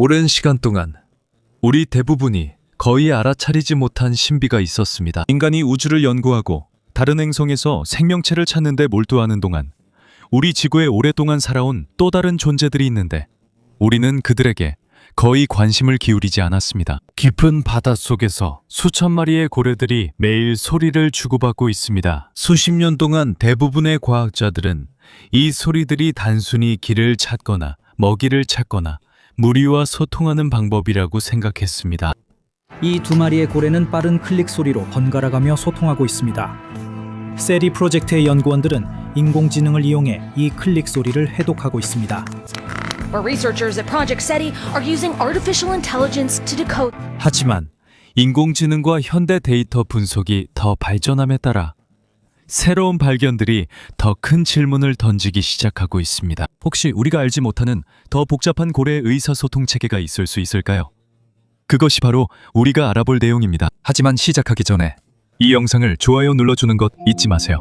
오랜 시간 동안 우리 대부분이 거의 알아차리지 못한 신비가 있었습니다. 인간이 우주를 연구하고 다른 행성에서 생명체를 찾는 데 몰두하는 동안 우리 지구에 오랫동안 살아온 또 다른 존재들이 있는데 우리는 그들에게 거의 관심을 기울이지 않았습니다. 깊은 바닷속에서 수천 마리의 고래들이 매일 소리를 주고받고 있습니다. 수십 년 동안 대부분의 과학자들은 이 소리들이 단순히 길을 찾거나 먹이를 찾거나 무리와 소통하는 방법이라고 생각했습니다. 이 두 마리의 고래는 빠른 클릭 소리로 번갈아가며 소통하고 있습니다. 세리 프로젝트의 연구원들은 인공지능을 이용해 이 클릭 소리를 해독하고 있습니다. Where researchers at Project SETI are using artificial intelligence to decode. 하지만 인공지능과 현대 데이터 분석이 더 발전함에 따라 새로운 발견들이 더 큰 질문을 던지기 시작하고 있습니다. 혹시 우리가 알지 못하는 더 복잡한 고래의 의사소통 체계가 있을 수 있을까요? 그것이 바로 우리가 알아볼 내용입니다. 하지만 시작하기 전에 이 영상을 좋아요 눌러주는 것 잊지 마세요.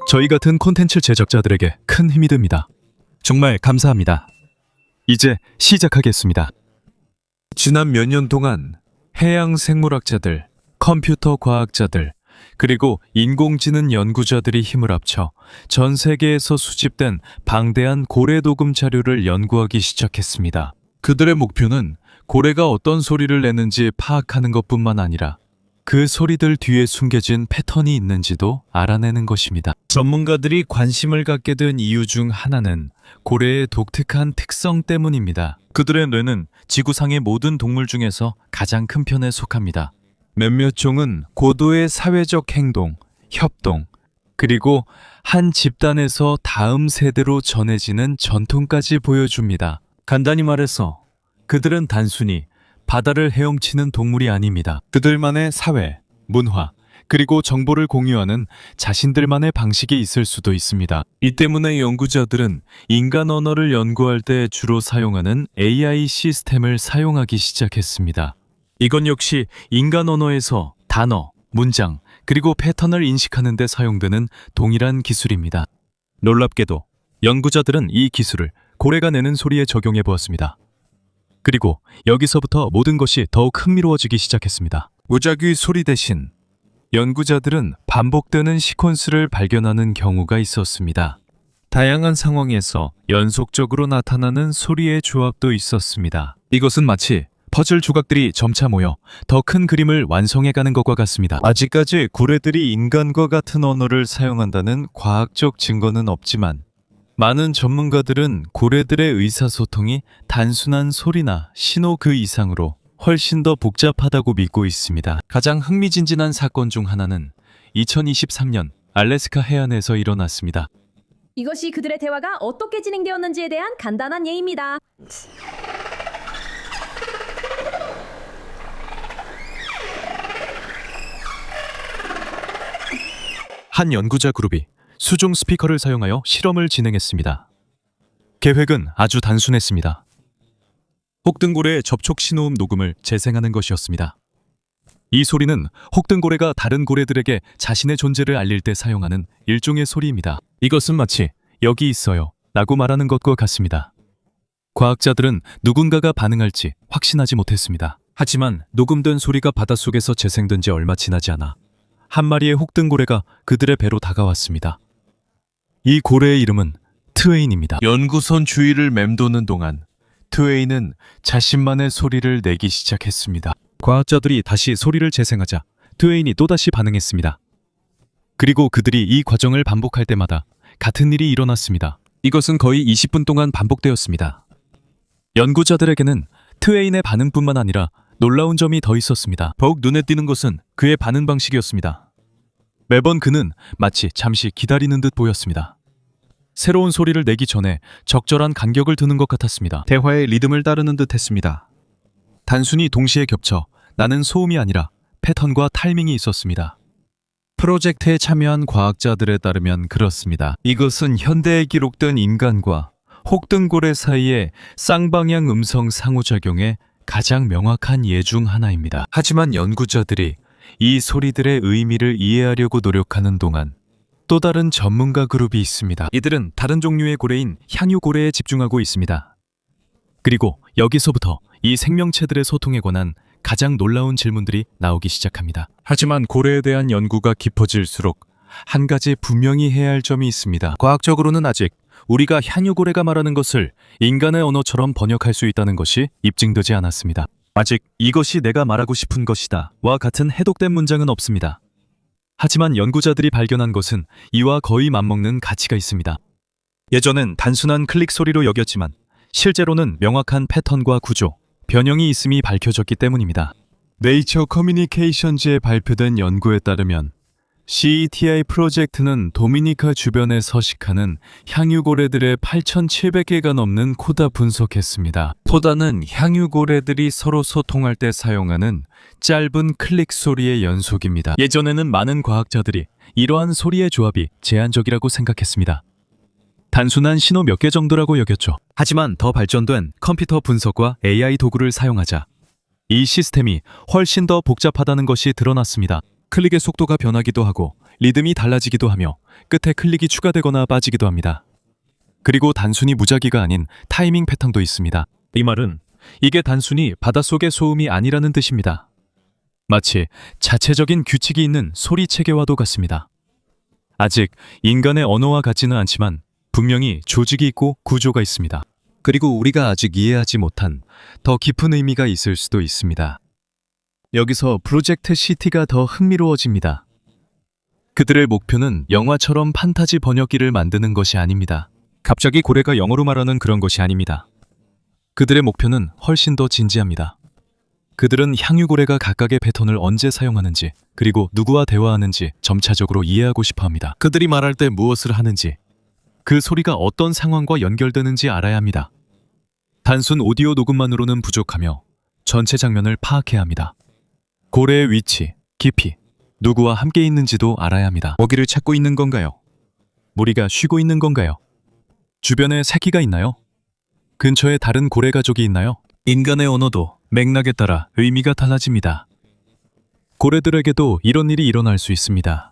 저희 같은 콘텐츠 제작자들에게 큰 힘이 됩니다. 정말 감사합니다. 이제 시작하겠습니다. 지난 몇 년 동안 해양 생물학자들, 컴퓨터 과학자들, 그리고 인공지능 연구자들이 힘을 합쳐 전 세계에서 수집된 방대한 고래 녹음 자료를 연구하기 시작했습니다. 그들의 목표는 고래가 어떤 소리를 내는지 파악하는 것뿐만 아니라 그 소리들 뒤에 숨겨진 패턴이 있는지도 알아내는 것입니다. 전문가들이 관심을 갖게 된 이유 중 하나는 고래의 독특한 특성 때문입니다. 그들의 뇌는 지구상의 모든 동물 중에서 가장 큰 편에 속합니다. 몇몇 종은 고도의 사회적 행동, 협동, 그리고 한 집단에서 다음 세대로 전해지는 전통까지 보여줍니다. 간단히 말해서 그들은 단순히 바다를 헤엄치는 동물이 아닙니다. 그들만의 사회, 문화, 그리고 정보를 공유하는 자신들만의 방식이 있을 수도 있습니다. 이 때문에 연구자들은 인간 언어를 연구할 때 주로 사용하는 AI 시스템을 사용하기 시작했습니다. 이건 역시 인간 언어에서 단어, 문장, 그리고 패턴을 인식하는 데 사용되는 동일한 기술입니다. 놀랍게도 연구자들은 이 기술을 고래가 내는 소리에 적용해 보았습니다. 그리고 여기서부터 모든 것이 더욱 흥미로워지기 시작했습니다. 무작위 소리 대신 연구자들은 반복되는 시퀀스를 발견하는 경우가 있었습니다. 다양한 상황에서 연속적으로 나타나는 소리의 조합도 있었습니다. 이것은 마치 퍼즐 조각들이 점차 모여 더 큰 그림을 완성해가는 것과 같습니다. 아직까지 고래들이 인간과 같은 언어를 사용한다는 과학적 증거는 없지만 많은 전문가들은 고래들의 의사소통이 단순한 소리나 신호 그 이상으로 훨씬 더 복잡하다고 믿고 있습니다. 가장 흥미진진한 사건 중 하나는 2023년 알래스카 해안에서 일어났습니다. 이것이 그들의 대화가 어떻게 진행되었는지에 대한 간단한 예입니다. 한 연구자 그룹이 수중 스피커를 사용하여 실험을 진행했습니다. 계획은 아주 단순했습니다. 혹등고래의 접촉 신호음 녹음을 재생하는 것이었습니다. 이 소리는 혹등고래가 다른 고래들에게 자신의 존재를 알릴 때 사용하는 일종의 소리입니다. 이것은 마치 여기 있어요 라고 말하는 것과 같습니다. 과학자들은 누군가가 반응할지 확신하지 못했습니다. 하지만 녹음된 소리가 바닷속에서 재생된 지 얼마 지나지 않아 한 마리의 혹등고래가 그들의 배로 다가왔습니다. 이 고래의 이름은 트웨인입니다. 연구선 주위를 맴도는 동안 트웨인은 자신만의 소리를 내기 시작했습니다. 과학자들이 다시 소리를 재생하자 트웨인이 또다시 반응했습니다. 그리고 그들이 이 과정을 반복할 때마다 같은 일이 일어났습니다. 이것은 거의 20분 동안 반복되었습니다. 연구자들에게는 트웨인의 반응뿐만 아니라 놀라운 점이 더 있었습니다. 더욱 눈에 띄는 것은 그의 반응 방식이었습니다. 매번 그는 마치 잠시 기다리는 듯 보였습니다. 새로운 소리를 내기 전에 적절한 간격을 두는 것 같았습니다. 대화의 리듬을 따르는 듯 했습니다. 단순히 동시에 겹쳐 나는 소음이 아니라 패턴과 타이밍이 있었습니다. 프로젝트에 참여한 과학자들에 따르면 그렇습니다. 이것은 현대에 기록된 인간과 혹등고래 사이의 쌍방향 음성 상호작용의 가장 명확한 예 중 하나입니다. 하지만 연구자들이 이 소리들의 의미를 이해하려고 노력하는 동안 또 다른 전문가 그룹이 있습니다. 이들은 다른 종류의 고래인 향유고래에 집중하고 있습니다. 그리고 여기서부터 이 생명체들의 소통에 관한 가장 놀라운 질문들이 나오기 시작합니다. 하지만 고래에 대한 연구가 깊어질수록 한 가지 분명히 해야 할 점이 있습니다. 과학적으로는 아직 우리가 향유고래가 말하는 것을 인간의 언어처럼 번역할 수 있다는 것이 입증되지 않았습니다. 아직 이것이 내가 말하고 싶은 것이다 와 같은 해독된 문장은 없습니다. 하지만 연구자들이 발견한 것은 이와 거의 맞먹는 가치가 있습니다. 예전엔 단순한 클릭 소리로 여겼지만 실제로는 명확한 패턴과 구조, 변형이 있음이 밝혀졌기 때문입니다. 네이처 커뮤니케이션즈에 발표된 연구에 따르면 CETI 프로젝트는 도미니카 주변에 서식하는 향유고래들의 8,700개가 넘는 코다 분석했습니다. 코다는 향유고래들이 서로 소통할 때 사용하는 짧은 클릭 소리의 연속입니다. 예전에는 많은 과학자들이 이러한 소리의 조합이 제한적이라고 생각했습니다. 단순한 신호 몇 개 정도라고 여겼죠. 하지만 더 발전된 컴퓨터 분석과 AI 도구를 사용하자 이 시스템이 훨씬 더 복잡하다는 것이 드러났습니다. 클릭의 속도가 변하기도 하고 리듬이 달라지기도 하며 끝에 클릭이 추가되거나 빠지기도 합니다. 그리고 단순히 무작위가 아닌 타이밍 패턴도 있습니다. 이 말은 이게 단순히 바닷속의 소음이 아니라는 뜻입니다. 마치 자체적인 규칙이 있는 소리 체계와도 같습니다. 아직 인간의 언어와 같지는 않지만 분명히 조직이 있고 구조가 있습니다. 그리고 우리가 아직 이해하지 못한 더 깊은 의미가 있을 수도 있습니다. 여기서 프로젝트 시티가 더 흥미로워집니다. 그들의 목표는 영화처럼 판타지 번역기를 만드는 것이 아닙니다. 갑자기 고래가 영어로 말하는 그런 것이 아닙니다. 그들의 목표는 훨씬 더 진지합니다. 그들은 향유고래가 각각의 패턴을 언제 사용하는지 그리고 누구와 대화하는지 점차적으로 이해하고 싶어 합니다. 그들이 말할 때 무엇을 하는지, 그 소리가 어떤 상황과 연결되는지 알아야 합니다. 단순 오디오 녹음만으로는 부족하며 전체 장면을 파악해야 합니다. 고래의 위치, 깊이, 누구와 함께 있는지도 알아야 합니다. 먹이를 찾고 있는 건가요? 무리가 쉬고 있는 건가요? 주변에 새끼가 있나요? 근처에 다른 고래 가족이 있나요? 인간의 언어도 맥락에 따라 의미가 달라집니다. 고래들에게도 이런 일이 일어날 수 있습니다.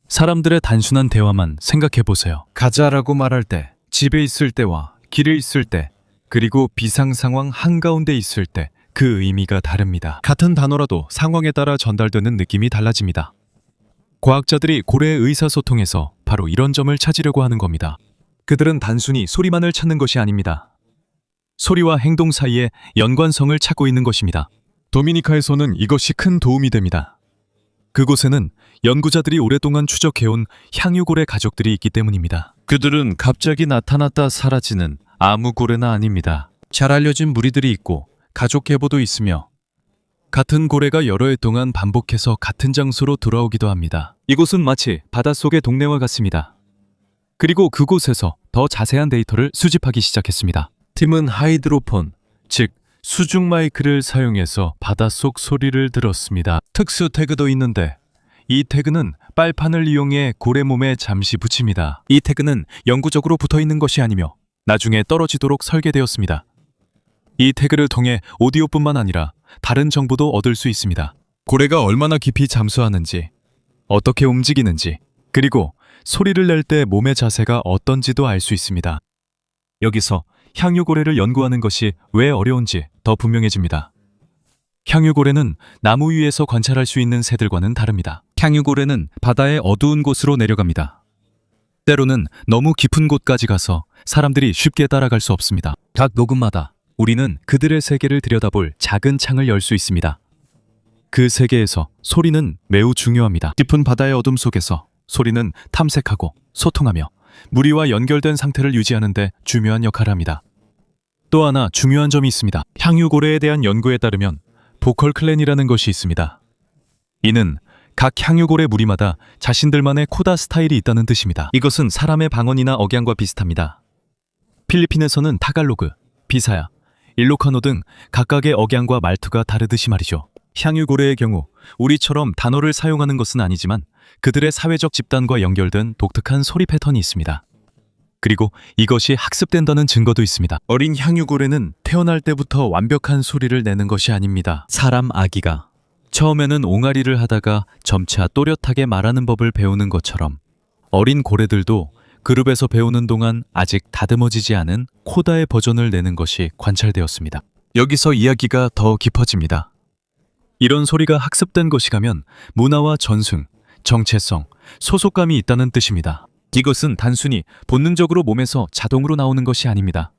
사람들의 단순한 대화만 생각해 보세요. 가자라고 말할 때, 집에 있을 때와 길에 있을 때, 그리고 비상 상황 한가운데 있을 때 그 의미가 다릅니다. 같은 단어라도 상황에 따라 전달되는 느낌이 달라집니다. 과학자들이 고래의 의사소통에서 바로 이런 점을 찾으려고 하는 겁니다. 그들은 단순히 소리만을 찾는 것이 아닙니다. 소리와 행동 사이에 연관성을 찾고 있는 것입니다. 도미니카에서는 이것이 큰 도움이 됩니다. 그곳에는 연구자들이 오랫동안 추적해온 향유고래 가족들이 있기 때문입니다. 그들은 갑자기 나타났다 사라지는 아무 고래나 아닙니다. 잘 알려진 무리들이 있고 가족 계보도 있으며 같은 고래가 여러 해 동안 반복해서 같은 장소로 돌아오기도 합니다. 이곳은 마치 바닷속의 동네와 같습니다. 그리고 그곳에서 더 자세한 데이터를 수집하기 시작했습니다. 팀은 하이드로폰, 즉 수중 마이크를 사용해서 바닷속 소리를 들었습니다. 특수 태그도 있는데 이 태그는 빨판을 이용해 고래 몸에 잠시 붙입니다. 이 태그는 영구적으로 붙어 있는 것이 아니며 나중에 떨어지도록 설계되었습니다. 이 태그를 통해 오디오뿐만 아니라 다른 정보도 얻을 수 있습니다. 고래가 얼마나 깊이 잠수하는지, 어떻게 움직이는지, 그리고 소리를 낼 때 몸의 자세가 어떤지도 알 수 있습니다. 여기서 향유고래를 연구하는 것이 왜 어려운지 더 분명해집니다. 향유고래는 나무 위에서 관찰할 수 있는 새들과는 다릅니다. 향유고래는 바다의 어두운 곳으로 내려갑니다. 때로는 너무 깊은 곳까지 가서 사람들이 쉽게 따라갈 수 없습니다. 각 녹음마다 우리는 그들의 세계를 들여다볼 작은 창을 열 수 있습니다. 그 세계에서 소리는 매우 중요합니다. 깊은 바다의 어둠 속에서 소리는 탐색하고 소통하며 무리와 연결된 상태를 유지하는 데 중요한 역할을 합니다. 또 하나 중요한 점이 있습니다. 향유고래에 대한 연구에 따르면 보컬 클랜이라는 것이 있습니다. 이는 각 향유고래 무리마다 자신들만의 코다 스타일이 있다는 뜻입니다. 이것은 사람의 방언이나 억양과 비슷합니다. 필리핀에서는 타갈로그, 비사야, 일로카노 등 각각의 억양과 말투가 다르듯이 말이죠. 향유고래의 경우 우리처럼 단어를 사용하는 것은 아니지만 그들의 사회적 집단과 연결된 독특한 소리 패턴이 있습니다. 그리고 이것이 학습된다는 증거도 있습니다. 어린 향유고래는 태어날 때부터 완벽한 소리를 내는 것이 아닙니다. 사람 아기가 처음에는 옹알이를 하다가 점차 또렷하게 말하는 법을 배우는 것처럼 어린 고래들도 그룹에서 배우는 동안 아직 다듬어지지 않은 코다의 버전을 내는 것이 관찰되었습니다. 여기서 이야기가 더 깊어집니다. 이런 소리가 학습된 것이라면 문화와 전승, 정체성, 소속감이 있다는 뜻입니다. 이것은 단순히 본능적으로 몸에서 자동으로 나오는 것이 아닙니다.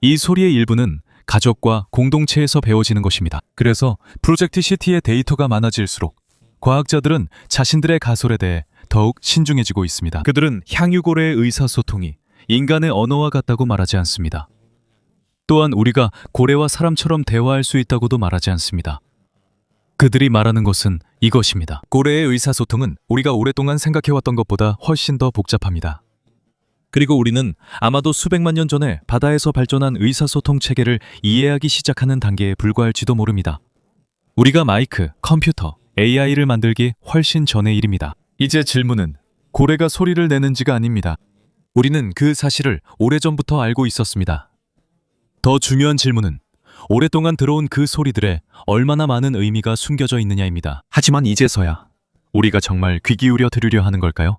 이 소리의 일부는 가족과 공동체에서 배워지는 것입니다. 그래서 프로젝트 시티의 데이터가 많아질수록 과학자들은 자신들의 가설에 대해 더욱 신중해지고 있습니다. 그들은 향유고래의 의사소통이 인간의 언어와 같다고 말하지 않습니다. 또한 우리가 고래와 사람처럼 대화할 수 있다고도 말하지 않습니다. 그들이 말하는 것은 이것입니다. 고래의 의사소통은 우리가 오랫동안 생각해왔던 것보다 훨씬 더 복잡합니다. 그리고 우리는 아마도 수백만 년 전에 바다에서 발전한 의사소통 체계를 이해하기 시작하는 단계에 불과할지도 모릅니다. 우리가 마이크, 컴퓨터, AI를 만들기 훨씬 전의 일입니다. 이제 질문은 고래가 소리를 내는지가 아닙니다. 우리는 그 사실을 오래전부터 알고 있었습니다. 더 중요한 질문은 오랫동안 들어온 그 소리들에 얼마나 많은 의미가 숨겨져 있느냐입니다. 하지만 이제서야 우리가 정말 귀 기울여 들으려 하는 걸까요?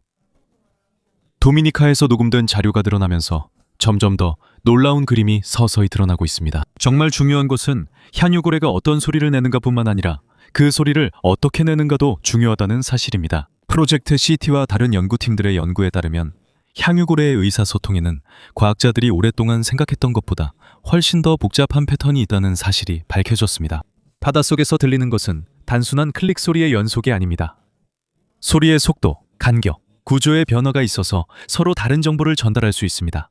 도미니카에서 녹음된 자료가 드러나면서 점점 더 놀라운 그림이 서서히 드러나고 있습니다. 정말 중요한 것은 향유고래가 어떤 소리를 내는가뿐만 아니라 그 소리를 어떻게 내는가도 중요하다는 사실입니다. 프로젝트 CT와 다른 연구팀들의 연구에 따르면 향유고래의 의사소통에는 과학자들이 오랫동안 생각했던 것보다 훨씬 더 복잡한 패턴이 있다는 사실이 밝혀졌습니다. 바닷속에서 들리는 것은 단순한 클릭 소리의 연속이 아닙니다. 소리의 속도, 간격, 구조의 변화가 있어서 서로 다른 정보를 전달할 수 있습니다.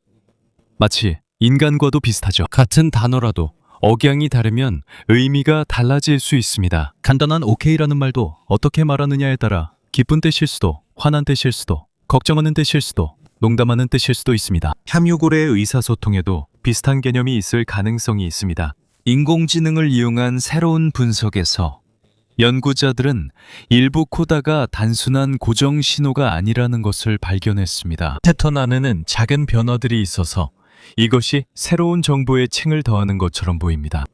마치 인간과도 비슷하죠. 같은 단어라도 억양이 다르면 의미가 달라질 수 있습니다. 간단한 오케이라는 말도 어떻게 말하느냐에 따라 기쁜 뜻일 수도, 화난 뜻일 수도, 걱정하는 뜻일 수도, 농담하는 뜻일 수도 있습니다. 향유고래의 의사소통에도 비슷한 개념이 있을 가능성이 있습니다. 인공지능을 이용한 새로운 분석에서 연구자들은 일부 코다가 단순한 고정 신호가 아니라는 것을 발견했습니다. 패턴 안에는 작은 변화들이 있어서 이것이 새로운 정보에 층을 더하는 것처럼 보입니다.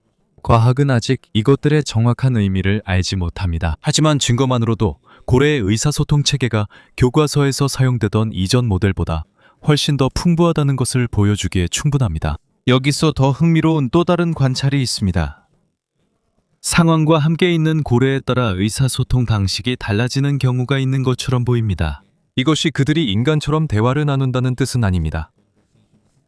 과학은 아직 이것들의 정확한 의미를 알지 못합니다. 하지만 증거만으로도 고래의 의사소통 체계가 교과서에서 사용되던 이전 모델보다 훨씬 더 풍부하다는 것을 보여주기에 충분합니다. 여기서 더 흥미로운 또 다른 관찰이 있습니다. 상황과 함께 있는 고래에 따라 의사소통 방식이 달라지는 경우가 있는 것처럼 보입니다. 이것이 그들이 인간처럼 대화를 나눈다는 뜻은 아닙니다.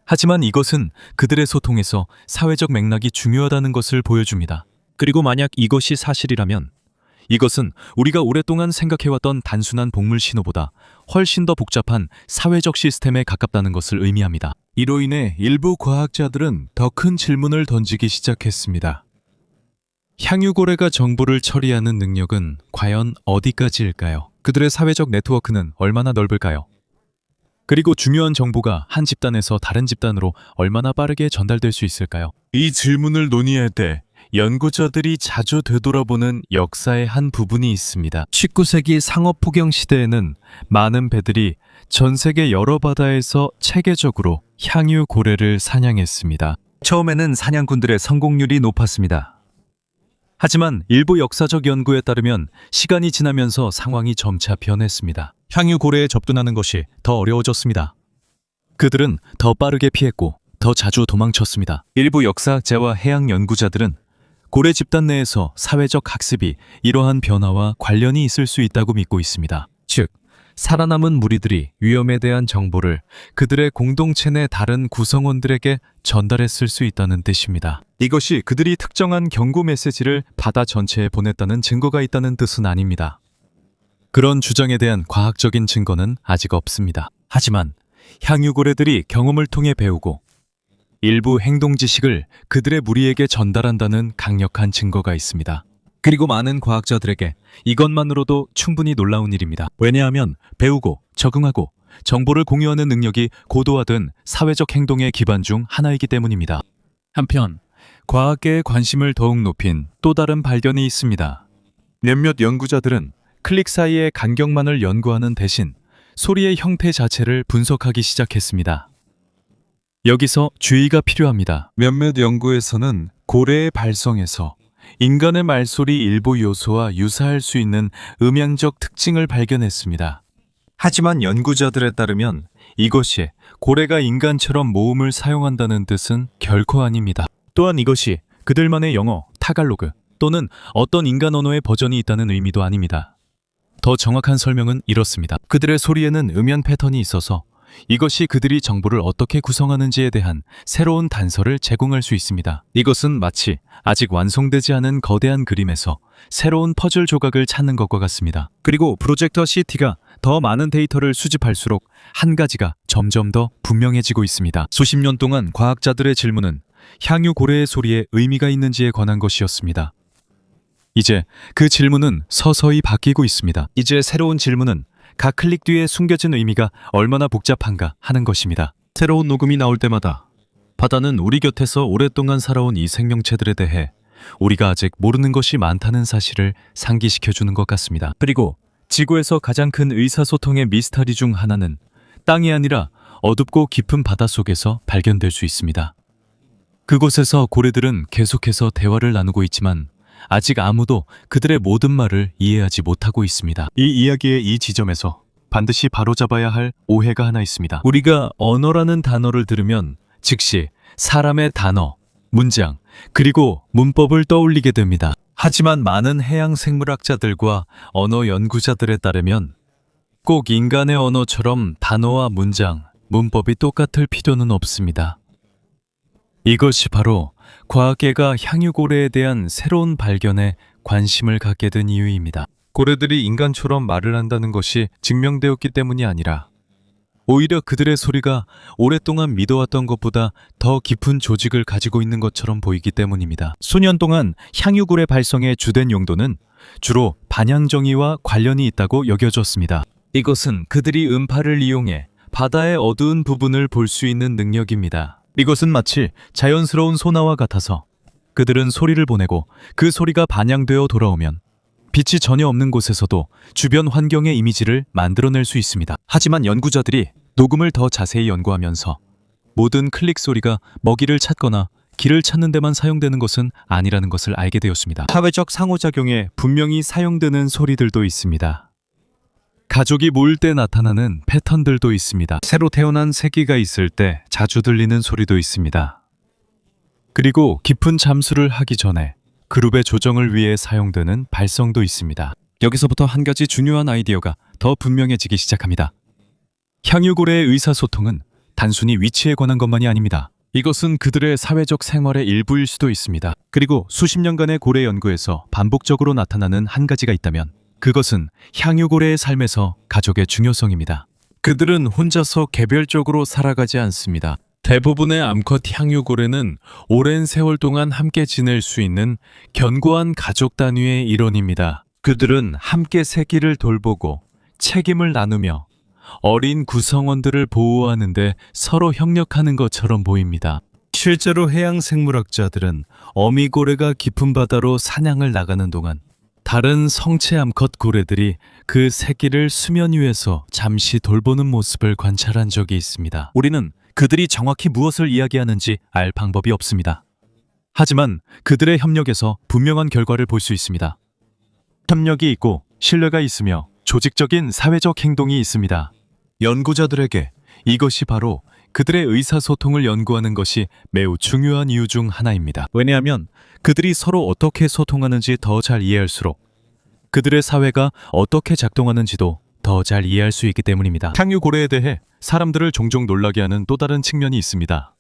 하지만 이것은 그들의 소통에서 사회적 맥락이 중요하다는 것을 보여줍니다. 그리고 만약 이것이 사실이라면 이것은 우리가 오랫동안 생각해왔던 단순한 복물 신호보다 훨씬 더 복잡한 사회적 시스템에 가깝다는 것을 의미합니다. 이로 인해 일부 과학자들은 더 큰 질문을 던지기 시작했습니다. 향유고래가 정보를 처리하는 능력은 과연 어디까지일까요? 그들의 사회적 네트워크는 얼마나 넓을까요? 그리고 중요한 정보가 한 집단에서 다른 집단으로 얼마나 빠르게 전달될 수 있을까요? 이 질문을 논의할 때 연구자들이 자주 되돌아보는 역사의 한 부분이 있습니다. 19세기 상업포경 시대에는 많은 배들이 전 세계 여러 바다에서 체계적으로 향유고래를 사냥했습니다. 처음에는 사냥꾼들의 성공률이 높았습니다. 하지만 일부 역사적 연구에 따르면 시간이 지나면서 상황이 점차 변했습니다. 향유고래에 접근하는 것이 더 어려워졌습니다. 그들은 더 빠르게 피했고 더 자주 도망쳤습니다. 일부 역사학자와 해양 연구자들은 고래 집단 내에서 사회적 학습이 이러한 변화와 관련이 있을 수 있다고 믿고 있습니다. 즉, 살아남은 무리들이 위험에 대한 정보를 그들의 공동체 내 다른 구성원들에게 전달했을 수 있다는 뜻입니다. 이것이 그들이 특정한 경고 메시지를 바다 전체에 보냈다는 증거가 있다는 뜻은 아닙니다. 그런 주장에 대한 과학적인 증거는 아직 없습니다. 하지만 향유고래들이 경험을 통해 배우고 일부 행동 지식을 그들의 무리에게 전달한다는 강력한 증거가 있습니다. 그리고 많은 과학자들에게 이것만으로도 충분히 놀라운 일입니다. 왜냐하면 배우고 적응하고 정보를 공유하는 능력이 고도화된 사회적 행동의 기반 중 하나이기 때문입니다. 한편 과학계의 관심을 더욱 높인 또 다른 발견이 있습니다. 몇몇 연구자들은 클릭 사이의 간격만을 연구하는 대신 소리의 형태 자체를 분석하기 시작했습니다. 여기서 주의가 필요합니다. 몇몇 연구에서는 고래의 발성에서 인간의 말소리 일부 요소와 유사할 수 있는 음향적 특징을 발견했습니다. 하지만 연구자들에 따르면 이것이 고래가 인간처럼 모음을 사용한다는 뜻은 결코 아닙니다. 또한 이것이 그들만의 영어, 타갈로그 또는 어떤 인간 언어의 버전이 있다는 의미도 아닙니다. 더 정확한 설명은 이렇습니다. 그들의 소리에는 음연 패턴이 있어서 이것이 그들이 정보를 어떻게 구성하는지에 대한 새로운 단서를 제공할 수 있습니다. 이것은 마치 아직 완성되지 않은 거대한 그림에서 새로운 퍼즐 조각을 찾는 것과 같습니다. 그리고 프로젝터 CT가 더 많은 데이터를 수집할수록 한 가지가 점점 더 분명해지고 있습니다. 수십 년 동안 과학자들의 질문은 향유 고래의 소리에 의미가 있는지에 관한 것이었습니다. 이제 그 질문은 서서히 바뀌고 있습니다. 이제 새로운 질문은 각 클릭 뒤에 숨겨진 의미가 얼마나 복잡한가 하는 것입니다. 새로운 녹음이 나올 때마다 바다는 우리 곁에서 오랫동안 살아온 이 생명체들에 대해 우리가 아직 모르는 것이 많다는 사실을 상기시켜주는 것 같습니다. 그리고 지구에서 가장 큰 의사소통의 미스터리 중 하나는 땅이 아니라 어둡고 깊은 바닷속에서 발견될 수 있습니다. 그곳에서 고래들은 계속해서 대화를 나누고 있지만 아직 아무도 그들의 모든 말을 이해하지 못하고 있습니다. 이 이야기의 이 지점에서 반드시 바로잡아야 할 오해가 하나 있습니다. 우리가 언어라는 단어를 들으면 즉시 사람의 단어, 문장, 그리고 문법을 떠올리게 됩니다. 하지만 많은 해양 생물학자들과 언어 연구자들에 따르면 꼭 인간의 언어처럼 단어와 문장, 문법이 똑같을 필요는 없습니다. 이것이 바로 과학계가 향유고래에 대한 새로운 발견에 관심을 갖게 된 이유입니다. 고래들이 인간처럼 말을 한다는 것이 증명되었기 때문이 아니라 오히려 그들의 소리가 오랫동안 믿어왔던 것보다 더 깊은 조직을 가지고 있는 것처럼 보이기 때문입니다. 수년 동안 향유고래 발성의 주된 용도는 주로 반향정의와 관련이 있다고 여겨졌습니다. 이것은 그들이 음파를 이용해 바다의 어두운 부분을 볼 수 있는 능력입니다. 이것은 마치 자연스러운 소나와 같아서 그들은 소리를 보내고 그 소리가 반향되어 돌아오면 빛이 전혀 없는 곳에서도 주변 환경의 이미지를 만들어낼 수 있습니다. 하지만 연구자들이 녹음을 더 자세히 연구하면서 모든 클릭 소리가 먹이를 찾거나 길을 찾는 데만 사용되는 것은 아니라는 것을 알게 되었습니다. 사회적 상호작용에 분명히 사용되는 소리들도 있습니다. 가족이 모일 때 나타나는 패턴들도 있습니다. 새로 태어난 새끼가 있을 때 자주 들리는 소리도 있습니다. 그리고 깊은 잠수를 하기 전에 그룹의 조정을 위해 사용되는 발성도 있습니다. 여기서부터 한 가지 중요한 아이디어가 더 분명해지기 시작합니다. 향유고래의 의사소통은 단순히 위치에 관한 것만이 아닙니다. 이것은 그들의 사회적 생활의 일부일 수도 있습니다. 그리고 수십 년간의 고래 연구에서 반복적으로 나타나는 한 가지가 있다면 그것은 향유고래의 삶에서 가족의 중요성입니다. 그들은 혼자서 개별적으로 살아가지 않습니다. 대부분의 암컷 향유고래는 오랜 세월 동안 함께 지낼 수 있는 견고한 가족 단위의 일원입니다. 그들은 함께 새끼를 돌보고 책임을 나누며 어린 구성원들을 보호하는 데 서로 협력하는 것처럼 보입니다. 실제로 해양 생물학자들은 어미고래가 깊은 바다로 사냥을 나가는 동안 다른 성체 암컷 고래들이 그 새끼를 수면 위에서 잠시 돌보는 모습을 관찰한 적이 있습니다. 우리는 그들이 정확히 무엇을 이야기하는지 알 방법이 없습니다. 하지만 그들의 협력에서 분명한 결과를 볼 수 있습니다. 협력이 있고 신뢰가 있으며 조직적인 사회적 행동이 있습니다. 연구자들에게 이것이 바로 그들의 의사소통을 연구하는 것이 매우 중요한 이유 중 하나입니다. 왜냐하면 그들이 서로 어떻게 소통하는지 더 잘 이해할수록 그들의 사회가 어떻게 작동하는지도 더 잘 이해할 수 있기 때문입니다. 향유고래에 대해 사람들을 종종 놀라게 하는 또 다른 측면이 있습니다.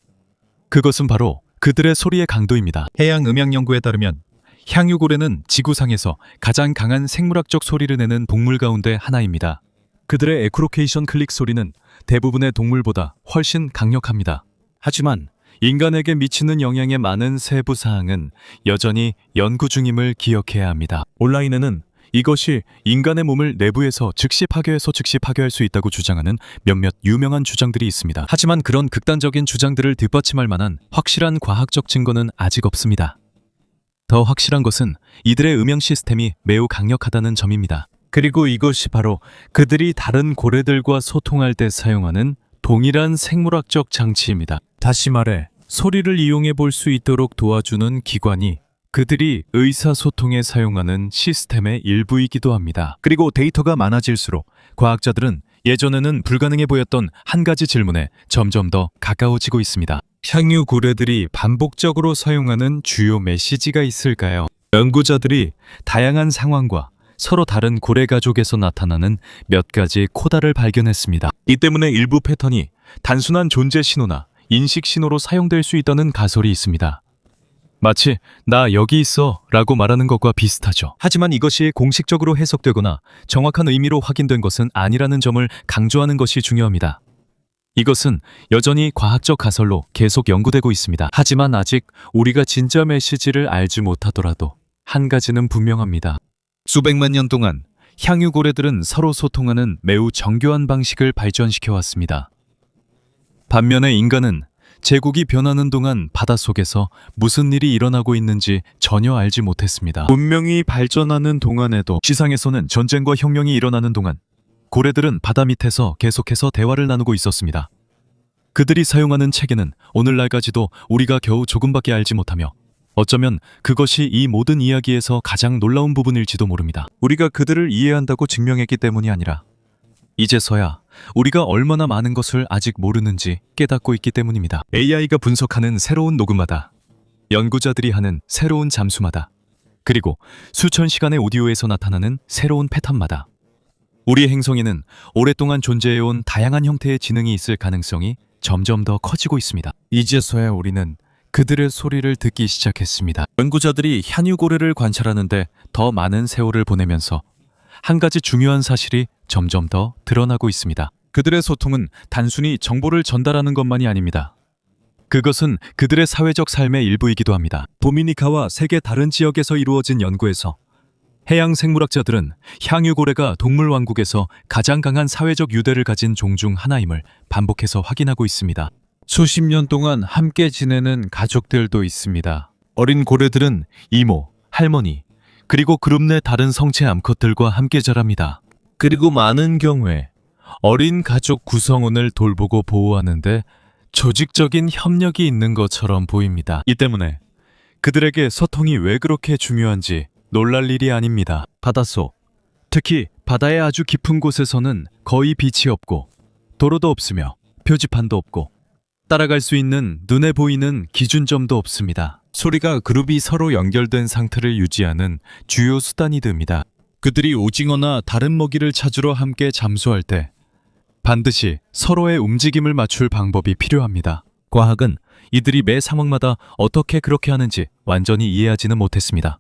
그것은 바로 그들의 소리의 강도입니다. 해양 음향 연구에 따르면 향유고래는 지구상에서 가장 강한 생물학적 소리를 내는 동물 가운데 하나입니다. 그들의 에코로케이션 클릭 소리는 대부분의 동물보다 훨씬 강력합니다. 하지만 인간에게 미치는 영향의 많은 세부 사항은 여전히 연구 중임을 기억해야 합니다. 온라인에는 이것이 인간의 몸을 내부에서 즉시 파괴해서 즉시 파괴할 수 있다고 주장하는 몇몇 유명한 주장들이 있습니다. 하지만 그런 극단적인 주장들을 뒷받침할 만한 확실한 과학적 증거는 아직 없습니다. 더 확실한 것은 이들의 음영 시스템이 매우 강력하다는 점입니다. 그리고 이것이 바로 그들이 다른 고래들과 소통할 때 사용하는 동일한 생물학적 장치입니다. 다시 말해 소리를 이용해 볼 수 있도록 도와주는 기관이 그들이 의사소통에 사용하는 시스템의 일부이기도 합니다. 그리고 데이터가 많아질수록 과학자들은 예전에는 불가능해 보였던 한 가지 질문에 점점 더 가까워지고 있습니다. 향유 고래들이 반복적으로 사용하는 주요 메시지가 있을까요? 연구자들이 다양한 상황과 서로 다른 고래 가족에서 나타나는 몇 가지 코드를 발견했습니다. 이 때문에 일부 패턴이 단순한 존재 신호나 인식 신호로 사용될 수 있다는 가설이 있습니다. 마치 나 여기 있어 라고 말하는 것과 비슷하죠. 하지만 이것이 공식적으로 해석되거나 정확한 의미로 확인된 것은 아니라는 점을 강조하는 것이 중요합니다. 이것은 여전히 과학적 가설로 계속 연구되고 있습니다. 하지만 아직 우리가 진짜 메시지를 알지 못하더라도 한 가지는 분명합니다. 수백만 년 동안 향유고래들은 서로 소통하는 매우 정교한 방식을 발전시켜 왔습니다. 반면에 인간은 제국이 변하는 동안 바닷속에서 무슨 일이 일어나고 있는지 전혀 알지 못했습니다. 문명이 발전하는 동안에도 지상에서는 전쟁과 혁명이 일어나는 동안 고래들은 바다 밑에서 계속해서 대화를 나누고 있었습니다. 그들이 사용하는 체계는 오늘날까지도 우리가 겨우 조금밖에 알지 못하며 어쩌면 그것이 이 모든 이야기에서 가장 놀라운 부분일지도 모릅니다. 우리가 그들을 이해한다고 증명했기 때문이 아니라 이제서야 우리가 얼마나 많은 것을 아직 모르는지 깨닫고 있기 때문입니다. AI가 분석하는 새로운 녹음마다, 연구자들이 하는 새로운 잠수마다, 그리고 수천 시간의 오디오에서 나타나는 새로운 패턴마다 우리의 행성에는 오랫동안 존재해온 다양한 형태의 지능이 있을 가능성이 점점 더 커지고 있습니다. 이제서야 우리는 그들의 소리를 듣기 시작했습니다. 연구자들이 향유고래를 관찰하는데 더 많은 세월을 보내면서 한 가지 중요한 사실이 점점 더 드러나고 있습니다. 그들의 소통은 단순히 정보를 전달하는 것만이 아닙니다. 그것은 그들의 사회적 삶의 일부이기도 합니다. 도미니카와 세계 다른 지역에서 이루어진 연구에서 해양 생물학자들은 향유고래가 동물 왕국에서 가장 강한 사회적 유대를 가진 종 중 하나임을 반복해서 확인하고 있습니다. 수십 년 동안 함께 지내는 가족들도 있습니다. 어린 고래들은 이모, 할머니, 그리고 그룹 내 다른 성체 암컷들과 함께 자랍니다. 그리고 많은 경우에 어린 가족 구성원을 돌보고 보호하는데 조직적인 협력이 있는 것처럼 보입니다. 이 때문에 그들에게 소통이 왜 그렇게 중요한지 놀랄 일이 아닙니다. 바닷속, 특히 바다의 아주 깊은 곳에서는 거의 빛이 없고 도로도 없으며 표지판도 없고 따라갈 수 있는 눈에 보이는 기준점도 없습니다. 소리가 그룹이 서로 연결된 상태를 유지하는 주요 수단이 됩니다. 그들이 오징어나 다른 먹이를 찾으러 함께 잠수할 때 반드시 서로의 움직임을 맞출 방법이 필요합니다. 과학은 이들이 매 상황마다 어떻게 그렇게 하는지 완전히 이해하지는 못했습니다.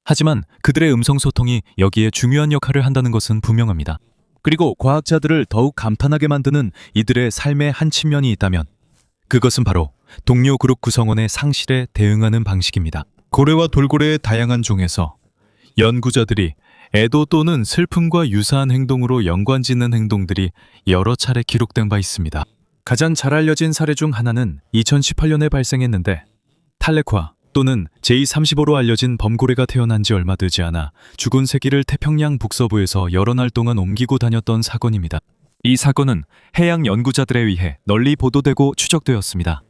하지만 그들의 음성소통이 여기에 중요한 역할을 한다는 것은 분명합니다. 그리고 과학자들을 더욱 감탄하게 만드는 이들의 삶의 한 측면이 있다면 그것은 바로 동료 그룹 구성원의 상실에 대응하는 방식입니다. 고래와 돌고래의 다양한 종에서 연구자들이 애도 또는 슬픔과 유사한 행동으로 연관짓는 행동들이 여러 차례 기록된 바 있습니다. 가장 잘 알려진 사례 중 하나는 2018년에 발생했는데 탈레화 또는 제35로 알려진 범고래가 태어난 지 얼마 되지 않아 죽은 새끼를 태평양 북서부에서 여러 날 동안 옮기고 다녔던 사건입니다. 이 사건은 해양 연구자들에 의해 널리 보도되고 추적되었습니다.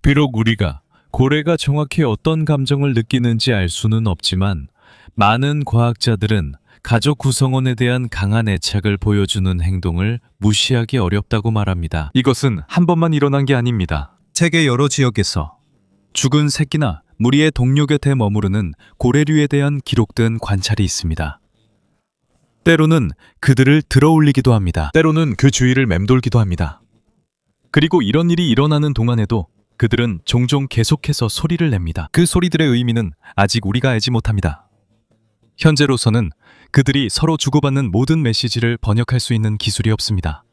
비록 우리가 고래가 정확히 어떤 감정을 느끼는지 알 수는 없지만 많은 과학자들은 가족 구성원에 대한 강한 애착을 보여주는 행동을 무시하기 어렵다고 말합니다. 이것은 한 번만 일어난 게 아닙니다. 세계 여러 지역에서 죽은 새끼나 무리의 동료 곁에 머무르는 고래류에 대한 기록된 관찰이 있습니다. 때로는 그들을 들어올리기도 합니다. 때로는 그 주위를 맴돌기도 합니다. 그리고 이런 일이 일어나는 동안에도 그들은 종종 계속해서 소리를 냅니다. 그 소리들의 의미는 아직 우리가 알지 못합니다. 현재로서는 그들이 서로 주고받는 모든 메시지를 번역할 수 있는 기술이 없습니다.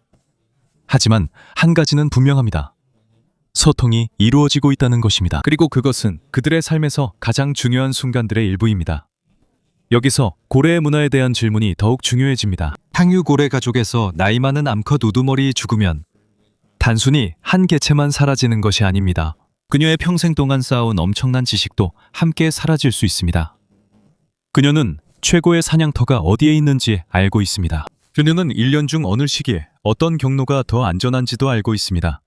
하지만 한 가지는 분명합니다. 소통이 이루어지고 있다는 것입니다. 그리고 그것은 그들의 삶에서 가장 중요한 순간들의 일부입니다. 여기서 고래의 문화에 대한 질문이 더욱 중요해집니다. 향유고래 가족에서 나이 많은 암컷 우두머리 죽으면 단순히 한 개체만 사라지는 것이 아닙니다. 그녀의 평생 동안 쌓아온 엄청난 지식도 함께 사라질 수 있습니다. 그녀는 최고의 사냥터가 어디에 있는지 알고 있습니다. 그녀는 1년 중 어느 시기에 어떤 경로가 더 안전한지도 알고 있습니다.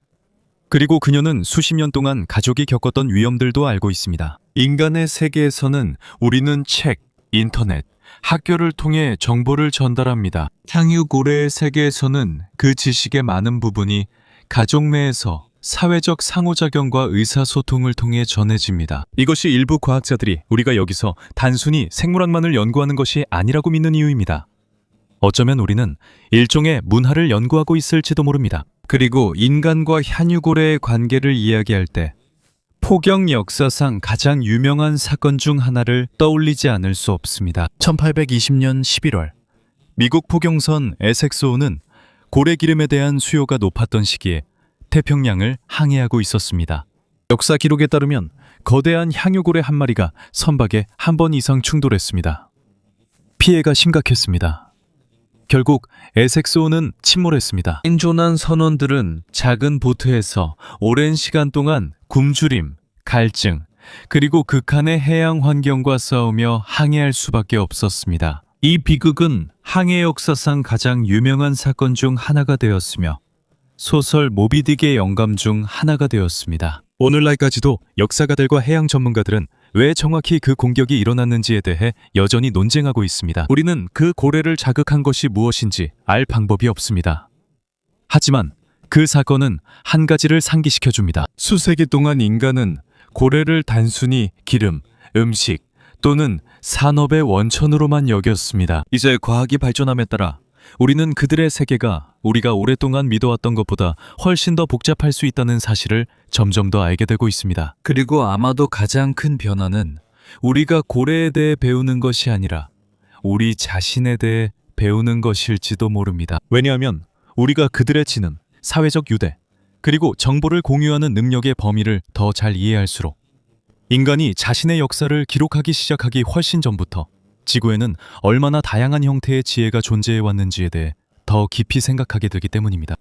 그리고 그녀는 수십 년 동안 가족이 겪었던 위험들도 알고 있습니다. 인간의 세계에서는 우리는 책, 인터넷, 학교를 통해 정보를 전달합니다. 향유고래의 세계에서는 그 지식의 많은 부분이 가족 내에서 사회적 상호작용과 의사소통을 통해 전해집니다. 이것이 일부 과학자들이 우리가 여기서 단순히 생물학만을 연구하는 것이 아니라고 믿는 이유입니다. 어쩌면 우리는 일종의 문화를 연구하고 있을지도 모릅니다. 그리고 인간과 향유고래의 관계를 이야기할 때 포경 역사상 가장 유명한 사건 중 하나를 떠올리지 않을 수 없습니다. 1820년 11월 미국 포경선 에섹스호는 고래 기름에 대한 수요가 높았던 시기에 태평양을 항해하고 있었습니다. 역사 기록에 따르면 거대한 향유고래 한 마리가 선박에 한 번 이상 충돌했습니다. 피해가 심각했습니다. 결국 에섹스호는 침몰했습니다. 생존한 선원들은 작은 보트에서 오랜 시간 동안 굶주림, 갈증, 그리고 극한의 해양 환경과 싸우며 항해할 수밖에 없었습니다. 이 비극은 항해 역사상 가장 유명한 사건 중 하나가 되었으며 소설 모비딕의 영감 중 하나가 되었습니다. 오늘날까지도 역사가들과 해양 전문가들은 왜 정확히 그 공격이 일어났는지에 대해 여전히 논쟁하고 있습니다. 우리는 그 고래를 자극한 것이 무엇인지 알 방법이 없습니다. 하지만 그 사건은 한 가지를 상기시켜줍니다. 수세기 동안 인간은 고래를 단순히 기름, 음식 또는 산업의 원천으로만 여겼습니다. 이제 과학이 발전함에 따라 우리는 그들의 세계가 우리가 오랫동안 믿어왔던 것보다 훨씬 더 복잡할 수 있다는 사실을 점점 더 알게 되고 있습니다. 그리고 아마도 가장 큰 변화는 우리가 고래에 대해 배우는 것이 아니라 우리 자신에 대해 배우는 것일지도 모릅니다. 왜냐하면 우리가 그들의 지능, 사회적 유대, 그리고 정보를 공유하는 능력의 범위를 더 잘 이해할수록 인간이 자신의 역사를 기록하기 시작하기 훨씬 전부터 지구에는 얼마나 다양한 형태의 지혜가 존재해 왔는지에 대해 더 깊이 생각하게 되기 때문입니다.